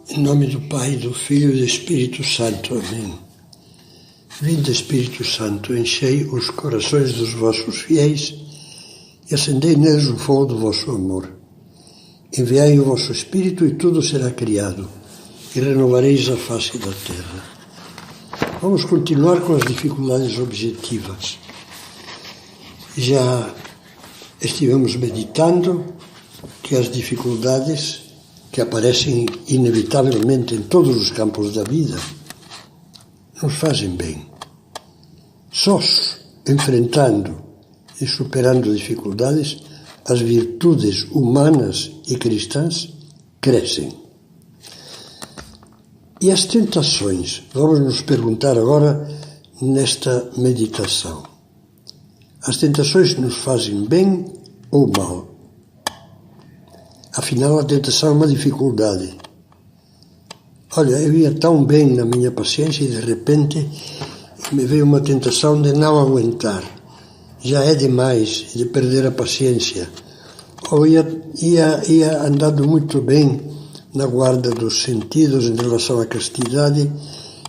Em nome do Pai, do Filho e do Espírito Santo. Amém. Vinde, Espírito Santo, enchei os corações dos vossos fiéis e acendei neles o fogo do vosso amor. Enviai o vosso Espírito e tudo será criado, e renovareis a face da terra. Vamos continuar com as dificuldades objetivas. Já estivemos meditando que as dificuldades que aparecem inevitavelmente em todos os campos da vida nos fazem bem. Sós, enfrentando e superando dificuldades, as virtudes humanas e cristãs crescem. E as tentações? Vamos nos perguntar agora nesta meditação. As tentações nos fazem bem ou mal? Afinal, a tentação é uma dificuldade. Olha, eu ia tão bem na minha paciência e de repente me veio uma tentação de não aguentar. Já é demais, de perder a paciência. Ou ia andando muito bem na guarda dos sentidos em relação à castidade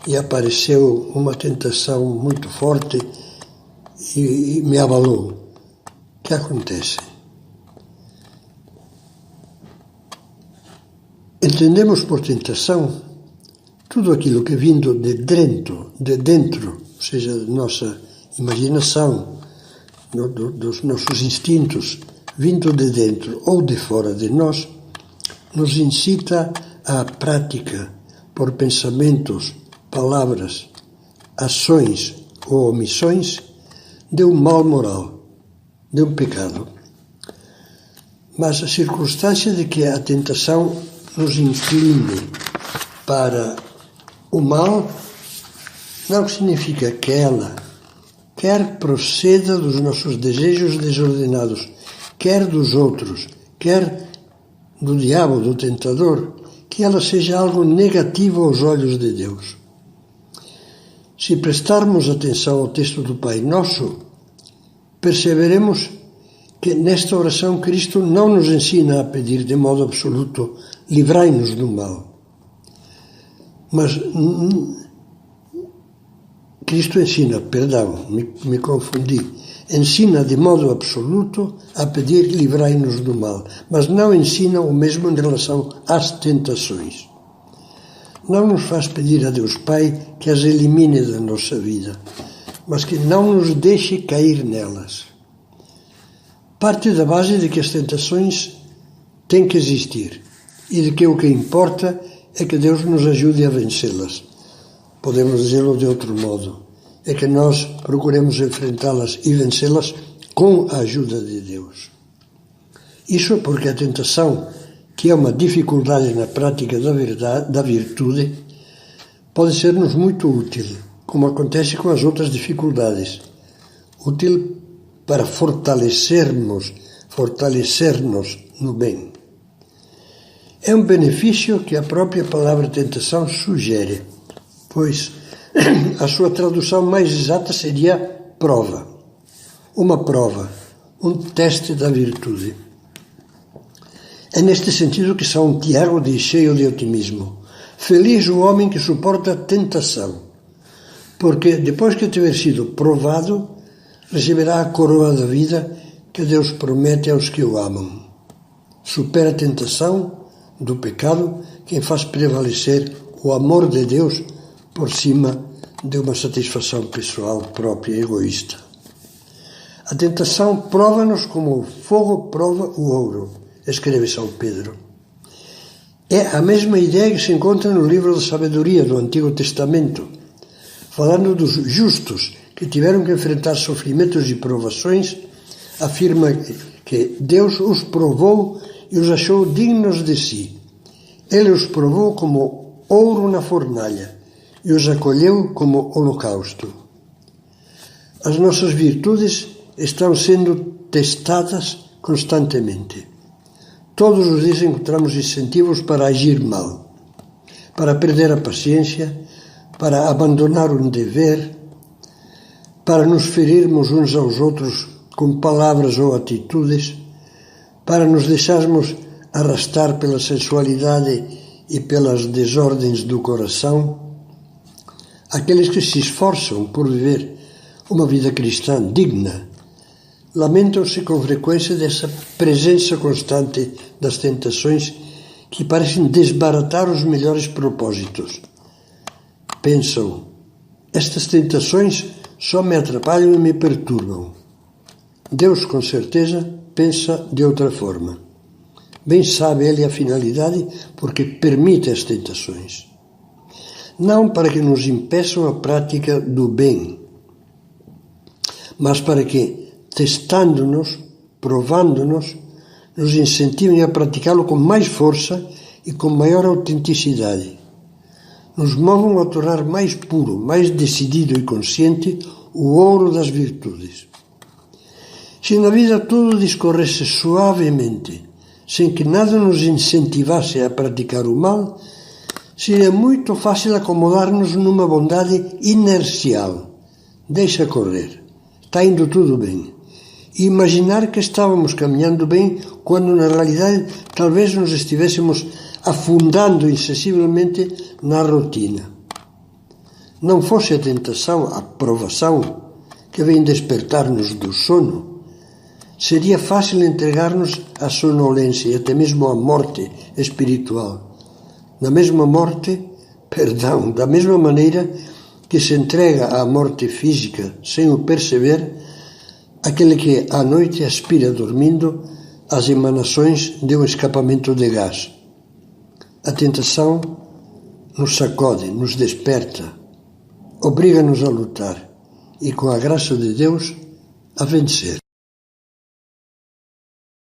e apareceu uma tentação muito forte e me abalou. O que acontece? Entendemos por tentação tudo aquilo que vindo de dentro, ou seja, da nossa imaginação, dos nossos instintos, vindo de dentro ou de fora de nós, nos incita à prática por pensamentos, palavras, ações ou omissões de um mal moral, de um pecado. Mas a circunstância de que a tentação nos incline para o mal não significa que ela quer proceda dos nossos desejos desordenados, quer dos outros, quer do diabo, do tentador, que ela seja algo negativo aos olhos de Deus. Se prestarmos atenção ao texto do Pai Nosso, perceberemos que nesta oração Cristo não nos ensina a pedir de modo absoluto livrai-nos do mal. Mas Cristo ensina, me confundi, ensina de modo absoluto a pedir livrai-nos do mal, mas não ensina o mesmo em relação às tentações. Não nos faz pedir a Deus Pai que as elimine da nossa vida, mas que não nos deixe cair nelas. Parte da base de que as tentações têm que existir e de que o que importa é que Deus nos ajude a vencê-las. Podemos dizê-lo de outro modo, é que nós procuremos enfrentá-las e vencê-las com a ajuda de Deus. Isso porque a tentação, que é uma dificuldade na prática da virtude, pode ser-nos muito útil, como acontece com as outras dificuldades. Útil para fortalecer-nos no bem. É um benefício que a própria palavra tentação sugere, pois a sua tradução mais exata seria prova. Uma prova, um teste da virtude. É neste sentido que São Tiago diz, cheio de otimismo: feliz o homem que suporta a tentação, porque depois que tiver sido provado, receberá a coroa da vida que Deus promete aos que o amam. Supera a tentação do pecado quem faz prevalecer o amor de Deus por cima de uma satisfação pessoal própria e egoísta. A tentação prova-nos como o fogo prova o ouro, escreve São Pedro. É a mesma ideia que se encontra no livro da Sabedoria do Antigo Testamento, falando dos justos que tiveram que enfrentar sofrimentos e provações, afirma que Deus os provou e os achou dignos de si. Ele os provou como ouro na fornalha e os acolheu como holocausto. As nossas virtudes estão sendo testadas constantemente. Todos os dias encontramos incentivos para agir mal, para perder a paciência, para abandonar um dever, para nos ferirmos uns aos outros com palavras ou atitudes, para nos deixarmos arrastar pela sensualidade e pelas desordens do coração, aqueles que se esforçam por viver uma vida cristã digna lamentam-se com frequência dessa presença constante das tentações que parecem desbaratar os melhores propósitos. Pensam, estas tentações só me atrapalham e me perturbam. Deus, com certeza, pensa de outra forma. Bem sabe Ele a finalidade porque permite as tentações. Não para que nos impeçam a prática do bem, mas para que, testando-nos, provando-nos, nos incentivem a praticá-lo com mais força e com maior autenticidade. Nos movam a tornar mais puro, mais decidido e consciente o ouro das virtudes. Se na vida tudo discorresse suavemente, sem que nada nos incentivasse a praticar o mal, seria muito fácil acomodar-nos numa bondade inercial. Deixa correr. Está indo tudo bem. E imaginar que estávamos caminhando bem quando na realidade talvez nos estivéssemos afundando insensivelmente na rotina. Não fosse a tentação, a provação que vem despertar-nos do sono, seria fácil entregar-nos à sonolência e até mesmo à morte espiritual. Da mesma maneira que se entrega à morte física sem o perceber, aquele que à noite aspira dormindo as emanações de um escapamento de gás. A tentação nos sacode, nos desperta, obriga-nos a lutar e, com a graça de Deus, a vencer.